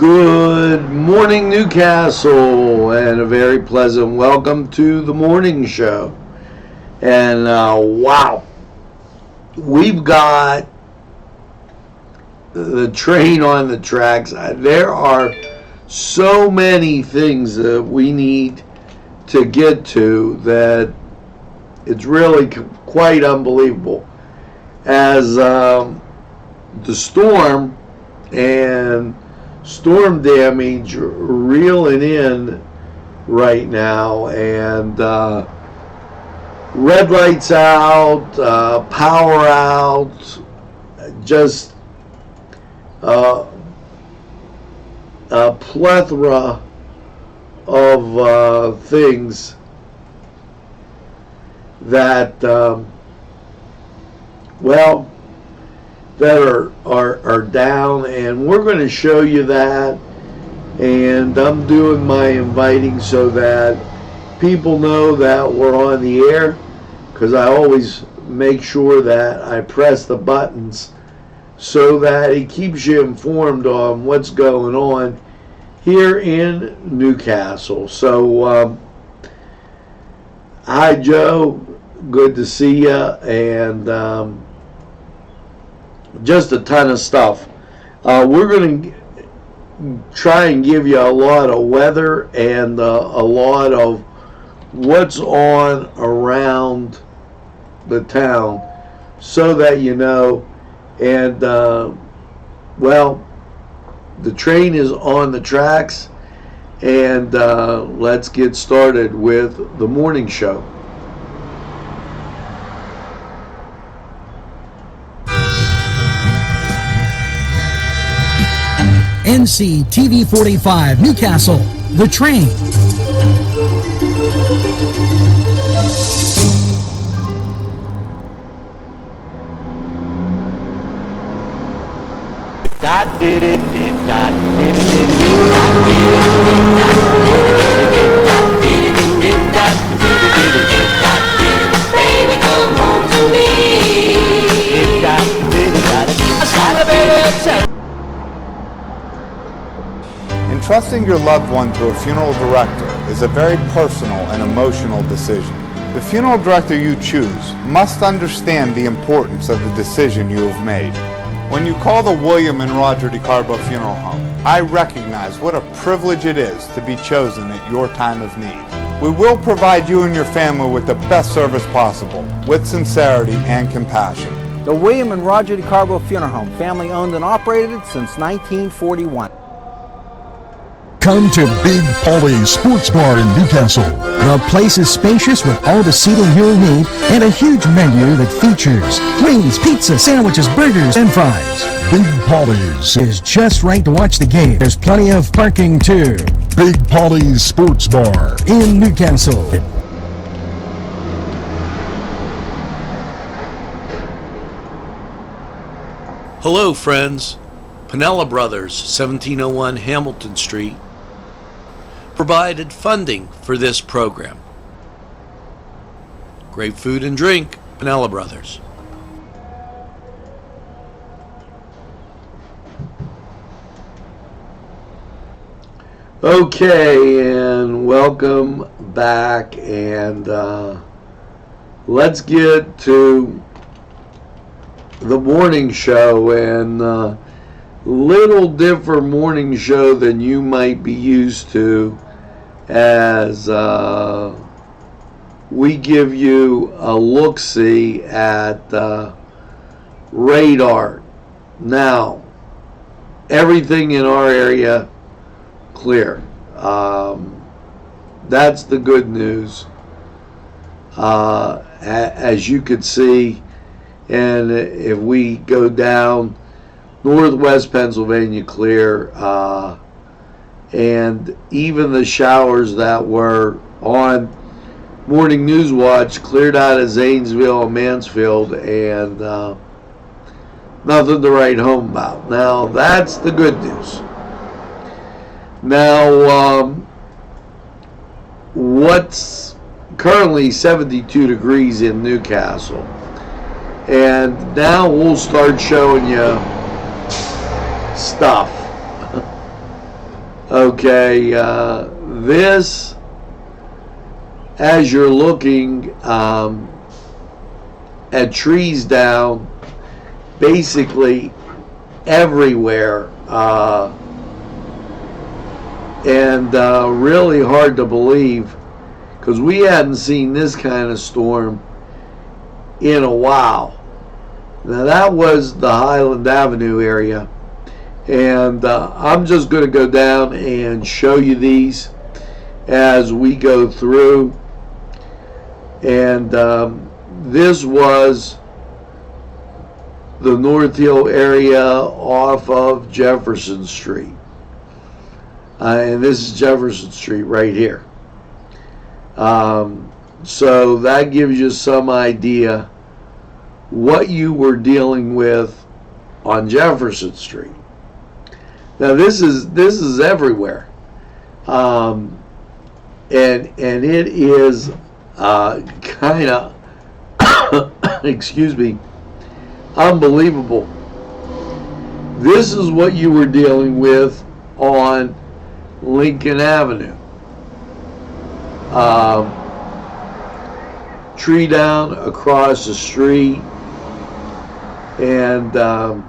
Good morning, Newcastle, and a very pleasant welcome to the morning show. And wow, we've got the train on the tracks. There are so many things that we need to get to that it's really quite unbelievable. As the storm and storm damage reeling in right now, and red lights out, power out, just a plethora of things that that are down, and we're going to show you that. And I'm doing my inviting so that people know that we're on the air, because I always make sure that I press the buttons so that it keeps you informed on what's going on here in Newcastle. So hi Joe, good to see you, and just a ton of stuff. We're going to try and give you a lot of weather and a lot of what's on around the town so that you know. And well, the train is on the tracks, and let's get started with the morning show. NCTV45 Newcastle, the train. Baby, come home to me. Entrusting your loved one to a funeral director is a very personal and emotional decision. The funeral director you choose must understand the importance of the decision you have made. When you call the William and Roger DeCarbo Funeral Home, I recognize what a privilege it is to be chosen at your time of need. We will provide you and your family with the best service possible, with sincerity and compassion. The William and Roger DeCarbo Funeral Home, family owned and operated since 1941. Come to Big Polly's Sports Bar in Newcastle. The place is spacious with all the seating you'll need and a huge menu that features wings, pizza, sandwiches, burgers, and fries. Big Polly's Is just right to watch the game. There's plenty of parking too. Big Polly's Sports Bar In Newcastle. Hello, friends. Pinella Brothers, 1701 Hamilton Street, provided funding for this program. Great food and drink, Pinella Brothers. Okay, and welcome back, and let's get to the morning show, and little different morning show than you might be used to, as we give you a look-see at radar. Now, everything in our area clear. That's the good news. As you could see, and if we go down Northwest Pennsylvania, clear, and even the showers that were on Morning News Watch cleared out of Zanesville and Mansfield, and nothing to write home about. Now, that's the good news. Now, what's currently 72 degrees in Newcastle, and now we'll start showing you stuff. Okay, this, as you're looking at trees down basically everywhere, and really hard to believe, because we hadn't seen this kind of storm in a while. Now that was the Highland Avenue area, and I'm just going to go down and show you these as we go through. And this was the North Hill area off of Jefferson Street. And this is Jefferson Street right here. So that gives you some idea what you were dealing with on Jefferson Street. Now this is everywhere, and it is kind of excuse me, unbelievable. This is what you were dealing with on Lincoln Avenue. Tree down across the street, and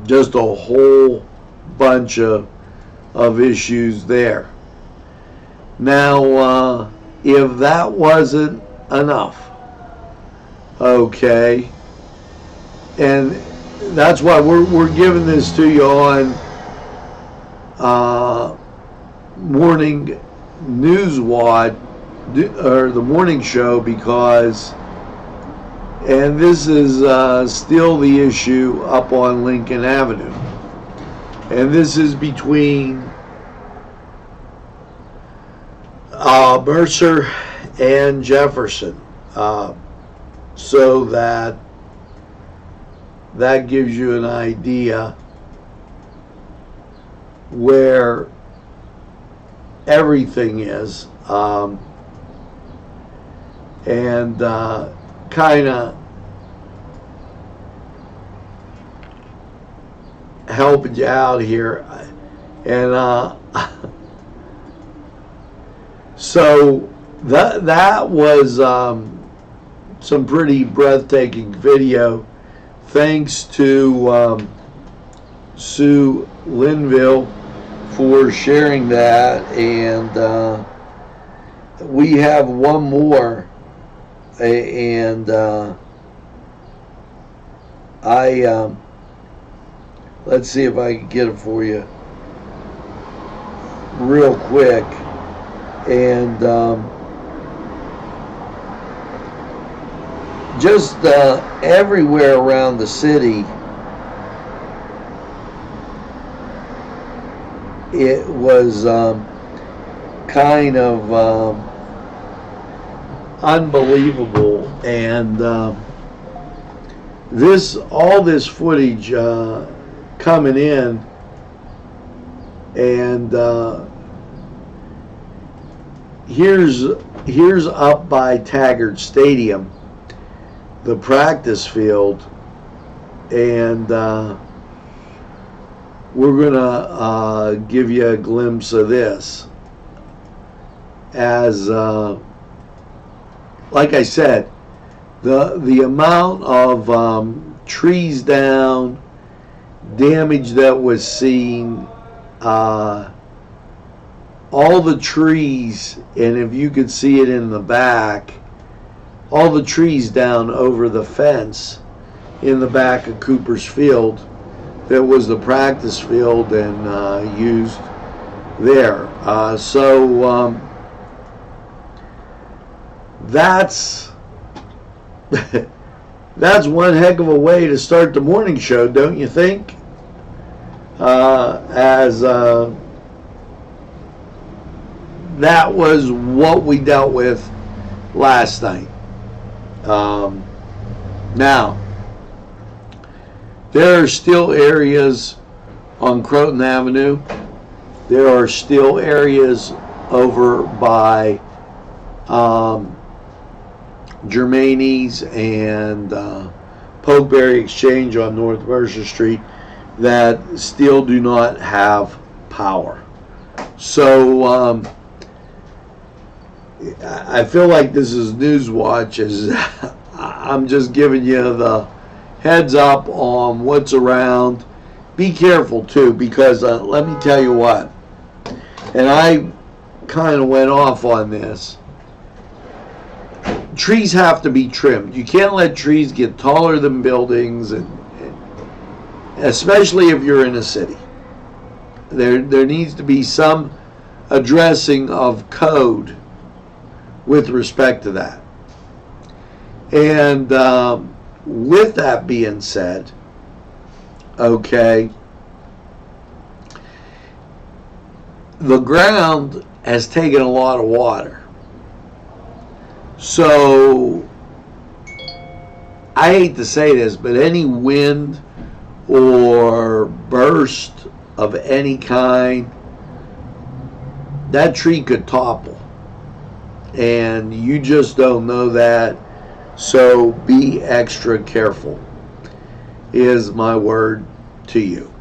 just a whole bunch of issues there. Now, if that wasn't enough, okay, and that's why we're giving this to you on morning news watch, or the morning show, because, and this is still the issue up on Lincoln Avenue, and this is between Mercer and Jefferson, so that gives you an idea where everything is, and kind of helping you out here. And so that was some pretty breathtaking video, thanks to Sue Linville for sharing that. And we have one more, and let's see if I can get it for you real quick. And just everywhere around the city, it was kind of unbelievable. And all this footage coming in, and here's up by Taggart Stadium, the practice field, and we're gonna give you a glimpse of this. As like I said, the amount of trees down, damage that was seen, all the trees, and if you could see it in the back, all the trees down over the fence in the back of Cooper's Field, that was the practice field and used there. So that's that's one heck of a way to start the morning show, don't you think? As that was what we dealt with last night. Now, there are still areas on Croton Avenue. There are still areas over by Germani's and Pokeberry Exchange on North Mercer Street that still do not have power. So I feel like this is Newswatch. I'm just giving you the heads up on what's around. Be careful too, because let me tell you what, and I kind of went off on this. Trees have to be trimmed. You can't let trees get taller than buildings, and especially if you're in a city. There needs to be some addressing of code with respect to that. And with that being said, okay, the ground has taken a lot of water. So I hate to say this, but any wind or burst of any kind, that tree could topple. And you just don't know that. So be extra careful, is my word to you.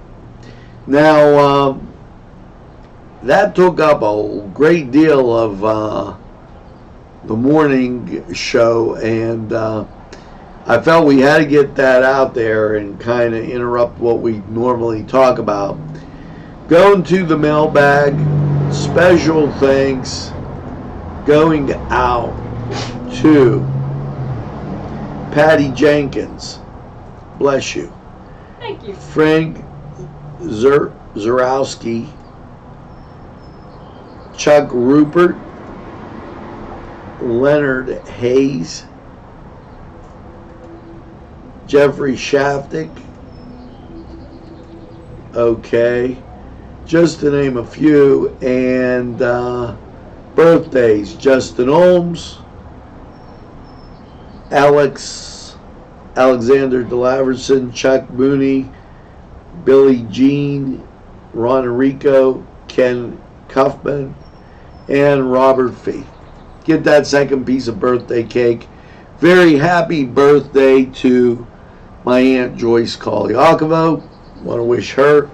Now, that took up a great deal of the morning show, and I felt we had to get that out there and kind of interrupt what we normally talk about. Going to the mailbag, special thanks going out to Patty Jenkins. Bless you. Thank you. Frank Zarowski, Chuck Rupert, Leonard Hayes, Jeffrey Shaftick, okay, just to name a few, and birthdays: Justin Holmes, Alexander DeLaverson, Chuck Mooney, Billy Jean, Ron Enrico, Ken Cuffman, and Robert Fee. Get that second piece of birthday cake. Very happy birthday to my Aunt Joyce Kaliakovo. Want to wish her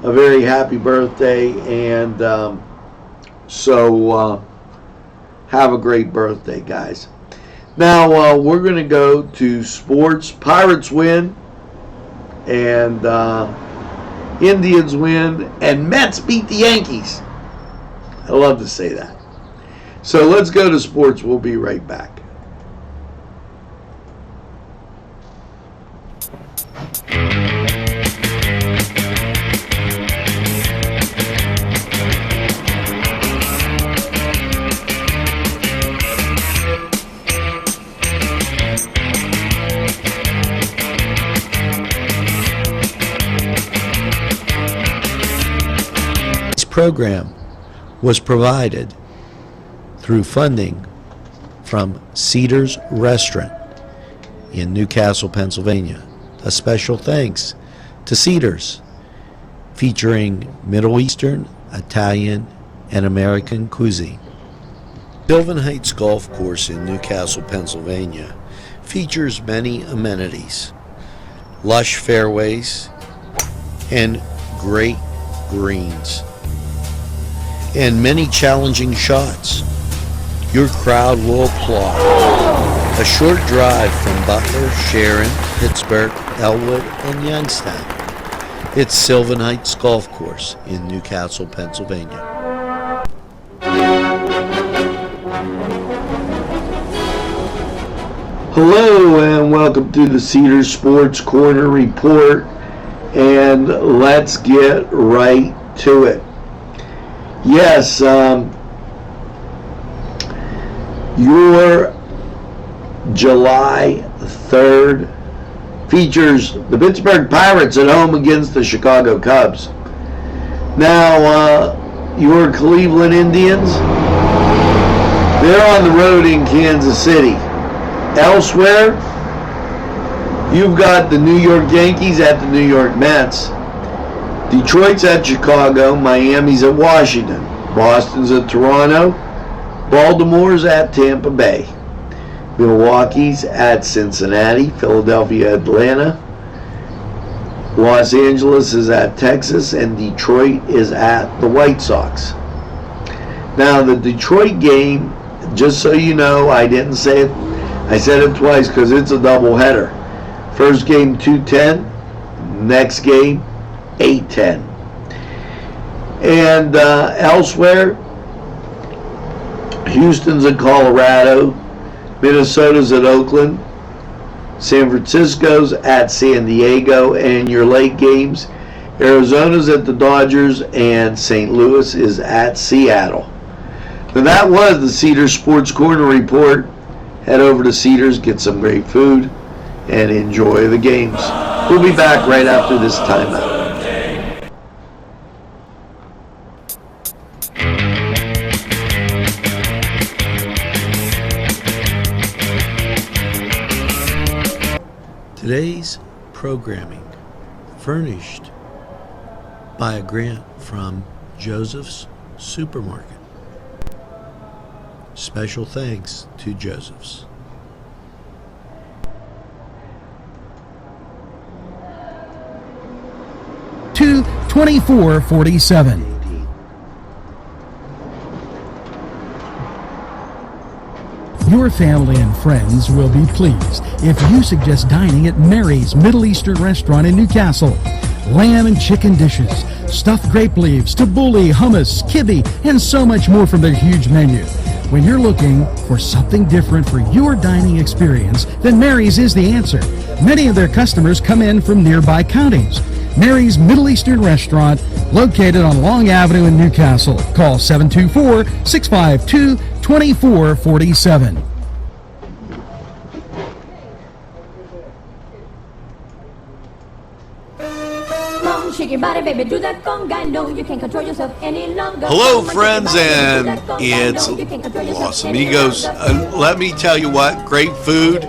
a very happy birthday, and so have a great birthday, guys. Now we're going to go to sports. Pirates win, and Indians win, and Mets beat the Yankees. I love to say that. So let's go to sports. We'll be right back. This program was provided through funding from Cedars Restaurant in Newcastle, Pennsylvania. A special thanks to Cedars, featuring Middle Eastern, Italian, and American cuisine. Sylvan Heights Golf Course in Newcastle, Pennsylvania features many amenities, lush fairways, and great greens, and many challenging shots. Your crowd will applaud. A short drive from Butler, Sharon, Pittsburgh, Elwood, and Youngstown. It's Sylvan Heights Golf Course in Newcastle, Pennsylvania. Hello and welcome to the Cedars Sports Corner Report, and let's get right to it. Yes, your July 3rd features the Pittsburgh Pirates at home against the Chicago Cubs. Now, your Cleveland Indians, they're on the road in Kansas City. Elsewhere, you've got the New York Yankees at the New York Mets. Detroit's at Chicago, Miami's at Washington, Boston's at Toronto, Baltimore's at Tampa Bay, Milwaukee's at Cincinnati, Philadelphia, Atlanta, Los Angeles is at Texas, and Detroit is at the White Sox. Now, the Detroit game, just so you know, I didn't say it. I said it twice because it's a doubleheader. First game 2:10, next game 8:10. And elsewhere, Houston's at Colorado, Minnesota's at Oakland, San Francisco's at San Diego, and your late games, Arizona's at the Dodgers, and St. Louis is at Seattle. Now that was the Cedars Sports Corner report. Head over to Cedars, get some great food, and enjoy the games. We'll be back right after this timeout. Today's programming furnished by a grant from Joseph's Supermarket. Special thanks to Joseph's. To 2447. Your family and friends will be pleased if you suggest dining at Mary's Middle Eastern Restaurant in Newcastle. Lamb and chicken dishes, stuffed grape leaves, tabbouleh, hummus, kibbe, and so much more from their huge menu. When you're looking for something different for your dining experience, then Mary's is the answer. Many of their customers come in from nearby counties. Mary's Middle Eastern Restaurant, located on Long Avenue in Newcastle. Call 724-652-2447. Shake your body, baby, do that conga. No, you can't control yourself any longer. Hello, friends, and it's Los Amigos. Let me tell you what, great food.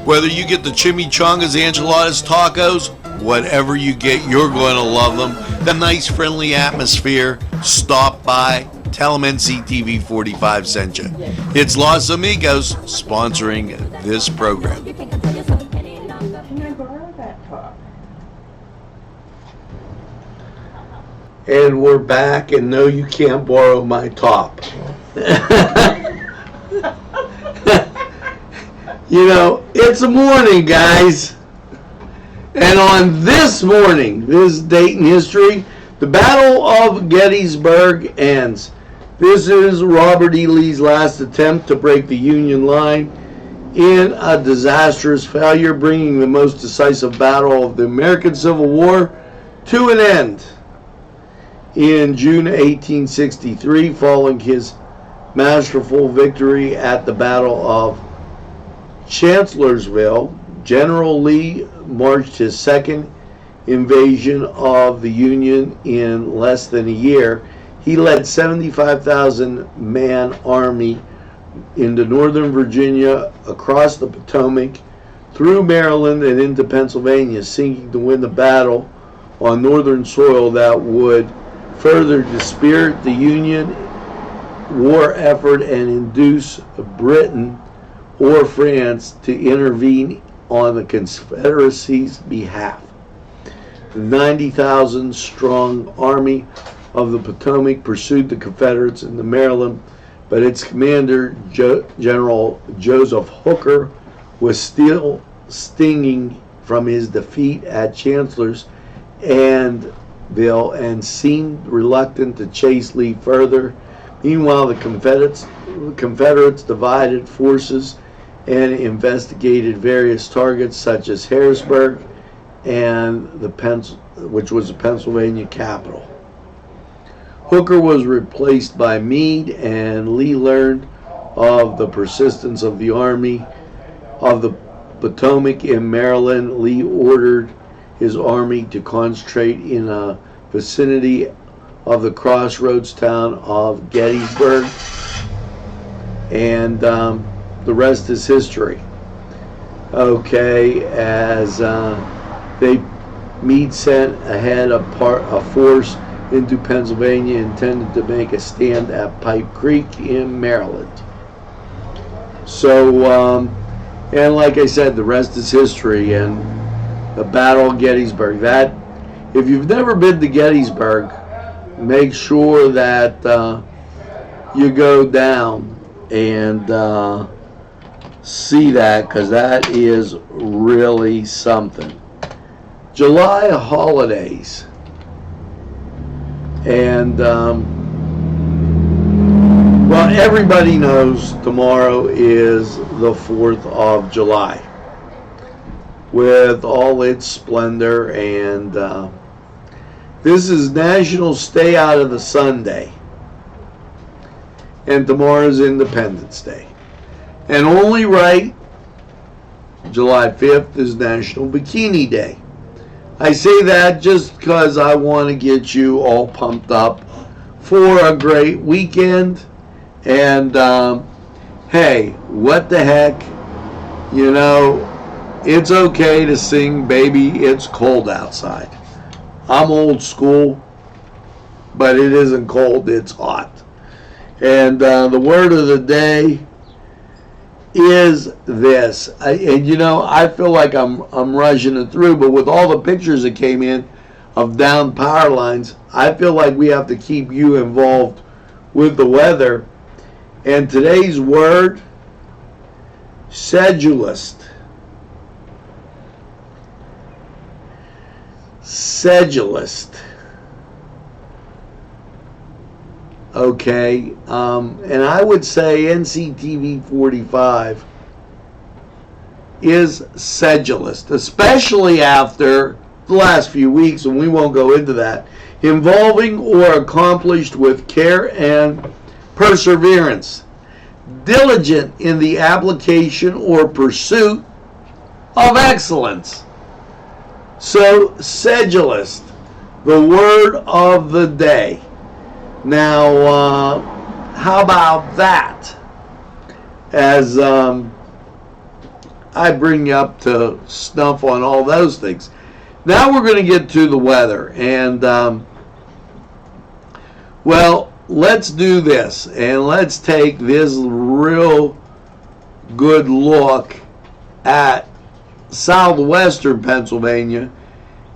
Whether you get the chimichangas, enchiladas, tacos, whatever you get, you're going to love them. The nice, friendly atmosphere. Stop by. Tell them NCTV45 sent you. It's Los Amigos sponsoring this program. You can't control yourself any longer. Can I borrow that top? And we're back, and no, you can't borrow my top. You know, it's a morning, guys. And on this morning, this date in history, the Battle of Gettysburg ends. This is Robert E. Lee's last attempt to break the Union line in a disastrous failure, bringing the most decisive battle of the American Civil War to an end. In June 1863, following his masterful victory at the Battle of Chancellorsville, General Lee marched his second invasion of the Union in less than a year. He led 75,000-man army into northern Virginia, across the Potomac, through Maryland, and into Pennsylvania, seeking to win the battle on northern soil that would further dispirit the Union war effort and induce Britain or France to intervene on the Confederacy's behalf. The 90,000 strong army of the Potomac pursued the Confederates into Maryland, but its commander, General Joseph Hooker, was still stinging from his defeat at Chancellorsville and seemed reluctant to chase Lee further. Meanwhile, the Confederates divided forces and investigated various targets such as Harrisburg and which was the Pennsylvania capital. Hooker was replaced by Meade, and Lee learned of the persistence of the Army of the Potomac in Maryland. Lee ordered his army to concentrate in a vicinity of the crossroads town of Gettysburg, and the rest is history. Okay, as Meade sent ahead a force into Pennsylvania intended to make a stand at Pipe Creek in Maryland. So, and like I said, the rest is history. And the Battle of Gettysburg, that If you've never been to Gettysburg, make sure that you go down and see that, because that is really something. July holidays. And well, everybody knows tomorrow is the 4th of July with all its splendor, and this is National Stay Out of the Sun Day, and tomorrow's Independence Day. And only right, July 5th is National Bikini Day. I say that just because I want to get you all pumped up for a great weekend. And hey, what the heck, you know, it's okay to sing Baby It's Cold Outside. I'm old school, but it isn't cold, it's hot. And the word of the day is this. And you know, I feel like I'm rushing it through, but with all the pictures that came in of down power lines, I feel like we have to keep you involved with the weather. And today's word, sedulist. Sedulist. Okay, and I would say NCTV45 is sedulist, especially after the last few weeks, and we won't go into that, involving or accomplished with care and perseverance, diligent in the application or pursuit of excellence. So, sedulist, the word of the day. Now, how about that? As I bring you up to snuff on all those things. Now we're going to get to the weather. And, well, let's do this. And let's take this real good look at southwestern Pennsylvania.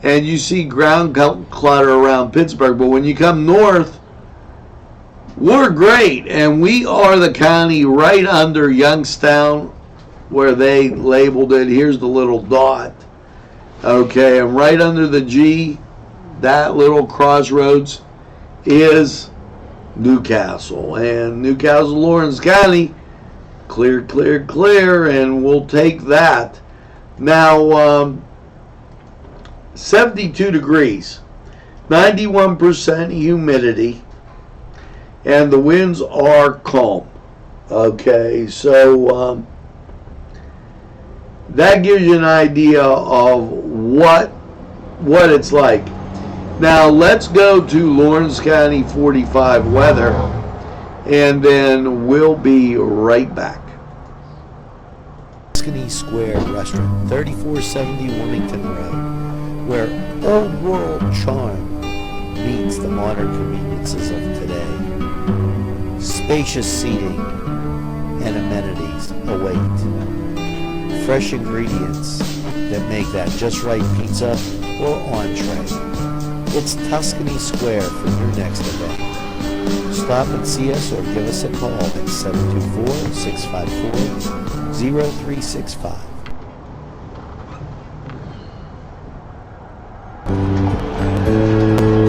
And you see ground clutter around Pittsburgh. But when you come north, we're great, and we are the county right under Youngstown, where they labeled it. Here's the little dot. Okay, and right under the G, that little crossroads, is Newcastle. And Newcastle, Lawrence County, clear, clear, clear, and we'll take that. Now, 72 degrees, 91% humidity, and the winds are calm. Okay, so that gives you an idea of what it's like. Now let's go to Lawrence County 45 weather, and then we'll be right back. Tuscany Square Restaurant, 3470 Wilmington Road, where old world charm meets the modern conveniences of today. Spacious seating and amenities await. Fresh ingredients that make that just right pizza or entree. It's Tuscany Square for your next event. Stop and see us or give us a call at 724-654-0365.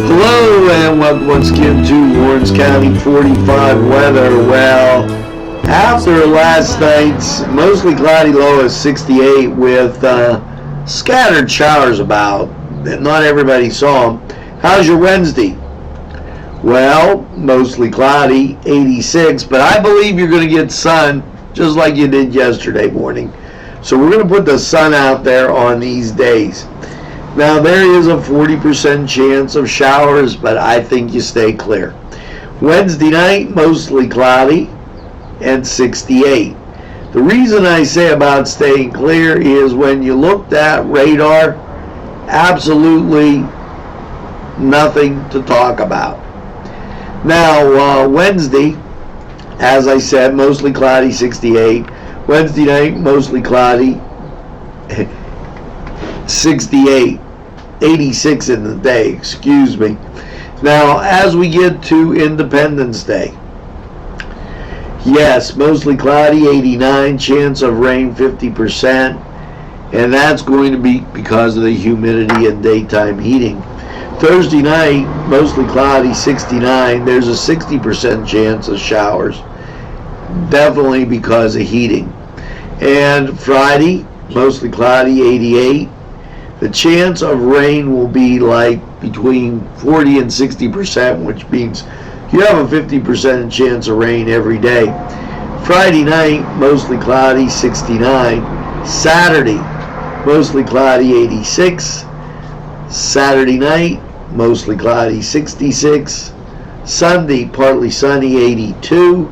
Hello, and welcome once again to Lawrence County 45 weather. Well, after last night's mostly cloudy low of 68 with scattered showers about that not everybody saw them. How's your Wednesday? Well, mostly cloudy, 86, but I believe you're going to get sun just like you did yesterday morning. So we're going to put the sun out there on these days. Now, there is a 40% chance of showers, but I think you stay clear. Wednesday night, mostly cloudy and 68. The reason I say about staying clear is when you looked at radar, absolutely nothing to talk about. Now, Wednesday, as I said, mostly cloudy, 68. Wednesday night, mostly cloudy, 68. 86 in the day, excuse me. Now, as we get to Independence Day, yes, mostly cloudy, 89, chance of rain 50%, and that's going to be because of the humidity and daytime heating. Thursday night, mostly cloudy, 69, there's a 60% chance of showers, definitely because of heating. And Friday, mostly cloudy, 88. The chance of rain will be like between 40 and 60%, which means you have a 50% chance of rain every day. Friday night, mostly cloudy, 69. Saturday, mostly cloudy, 86. Saturday night, mostly cloudy, 66. Sunday, partly sunny, 82.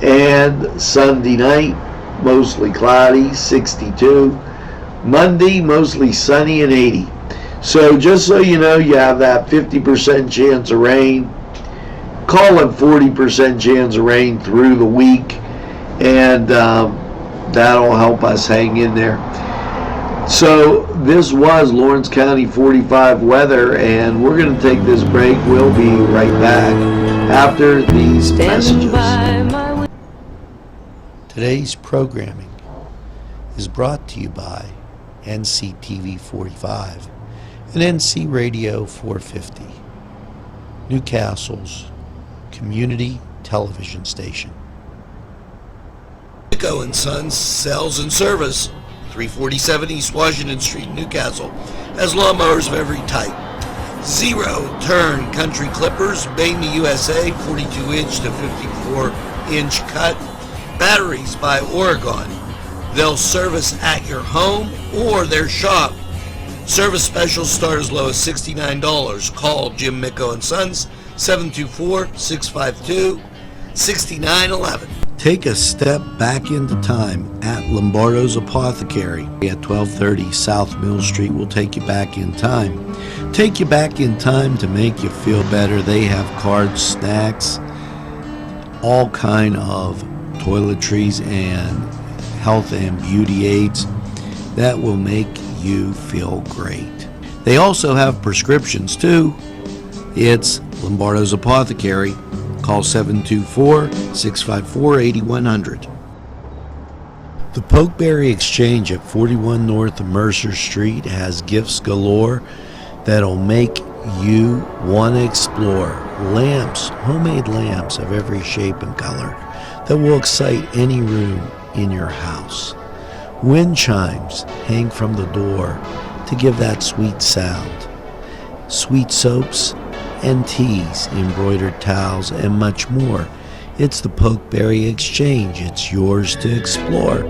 And Sunday night, mostly cloudy, 62. Monday, mostly sunny and 80. So just so you know, you have that 50% chance of rain. Call it 40% chance of rain through the week, and that'll help us hang in there. So this was Lawrence County 45 weather, and we're going to take this break. We'll be right back after these messages. Today's programming is brought to you by NCTV45 and NC Radio 450, Newcastle's community television station. Miko & Sons Sales and Service, 347 East Washington Street, Newcastle, has lawnmowers of every type. Zero-turn country clippers, made in the USA, 42-inch to 54-inch cut. Batteries by Oregon. They'll service at your home or their shop. Service specials start as low as $69. Call Jim Miko & Sons, 724-652-6911. Take a step back into time at Lombardo's Apothecary at 1230 South Mill Street. Will take you back in time. Take you back in time to make you feel better. They have cards, snacks, all kind of toiletries and health and beauty aids that will make you feel great. They also have prescriptions too. It's Lombardo's Apothecary. Call 724-654-8100. The Pokeberry Exchange at 41 North Mercer Street has gifts galore that'll make you want to explore. Lamps, homemade lamps of every shape and color that will excite any room in your house. Wind chimes hang from the door to give that sweet sound. Sweet soaps and teas, embroidered towels, and much more. It's the Pokeberry Exchange. It's yours to explore.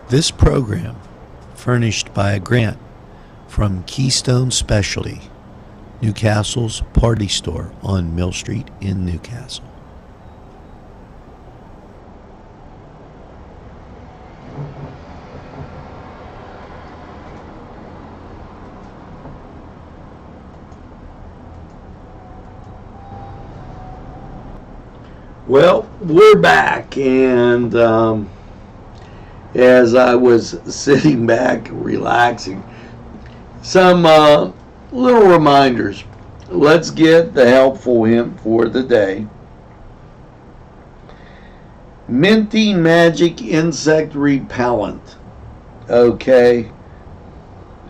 This program furnished by a grant from Keystone Specialty, Newcastle's party store on Mill Street in Newcastle. Well, we're back, and as I was sitting back, relaxing, some little reminders. Let's get the helpful hint for the day. Minty Magic Insect Repellent. Okay.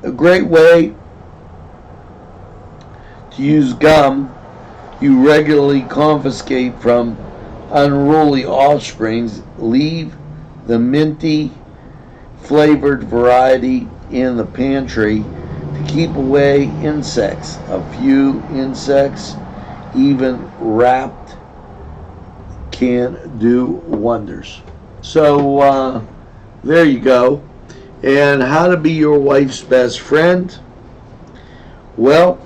A great way to use gum you regularly confiscate from unruly offsprings. Leave the minty flavored variety in the pantry to keep away insects. A few insects, even wrapped, can do wonders. So there you go. And how to be your wife's best friend? Well,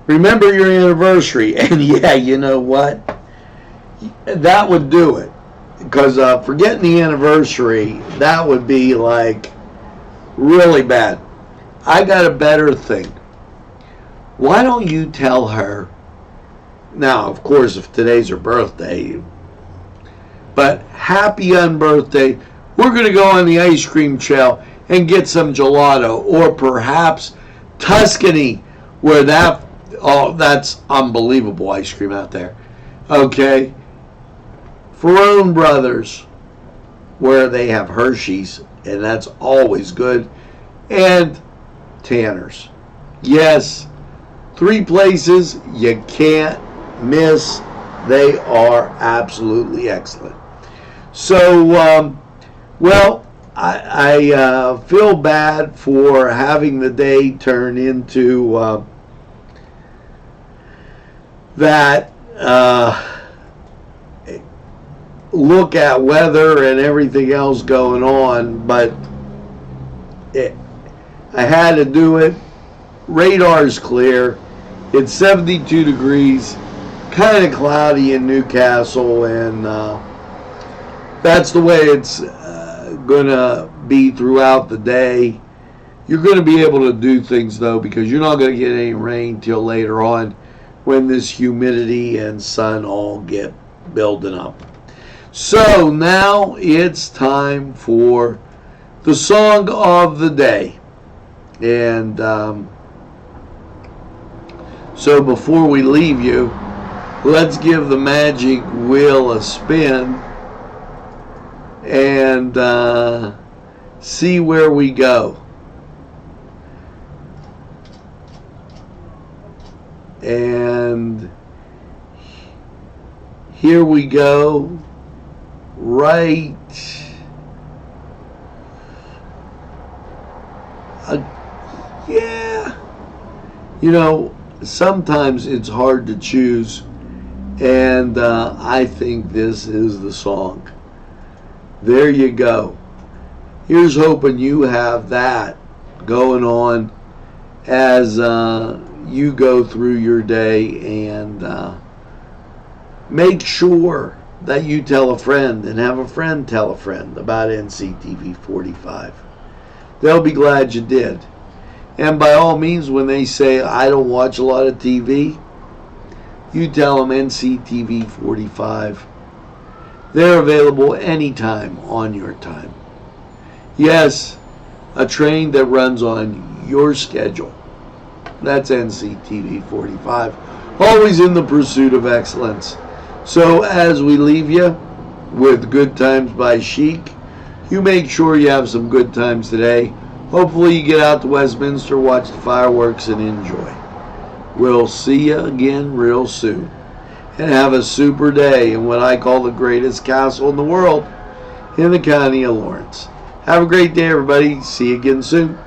remember your anniversary. And yeah, you know what? That would do it. Because forgetting the anniversary, that would be like really bad. I got a better thing. Why don't you tell her, now of course if today's her birthday, But happy unbirthday. We're going to go on the ice cream trail and get some gelato, or perhaps Tuscany, where that's unbelievable ice cream out there. Okay. Ferrone Brothers, where they have Hershey's, and that's always good. And Tanner's. Yes, 3 places you can't miss. They are absolutely excellent. So, well, I feel bad for having the day turn into that look at weather and everything else going on, but I had to do it. Radar's clear. It's 72 degrees, kind of cloudy in Newcastle, and that's the way it's going to be throughout the day. You're going to be able to do things, though, because you're not going to get any rain till later on when this humidity and sun all get building up. So now it's time for the song of the day. And so before we leave you, let's give the magic wheel a spin and see where we go. And here we go. Right. Yeah. You know, sometimes it's hard to choose, and I think this is the song. There you go. Here's hoping you have that going on as you go through your day, and make sure that you tell a friend and have a friend tell a friend about NCTV45. They'll be glad you did. And by all means, when they say, I don't watch a lot of TV, you tell them NCTV45. They're available anytime on your time. Yes, a train that runs on your schedule. That's NCTV45. Always in the pursuit of excellence. So as we leave you with Good Times by Chic, you make sure you have some good times today. Hopefully you get out to Westminster, watch the fireworks, and enjoy. We'll see you again real soon. And have a super day in what I call the greatest castle in the world in the county of Lawrence. Have a great day, everybody. See you again soon.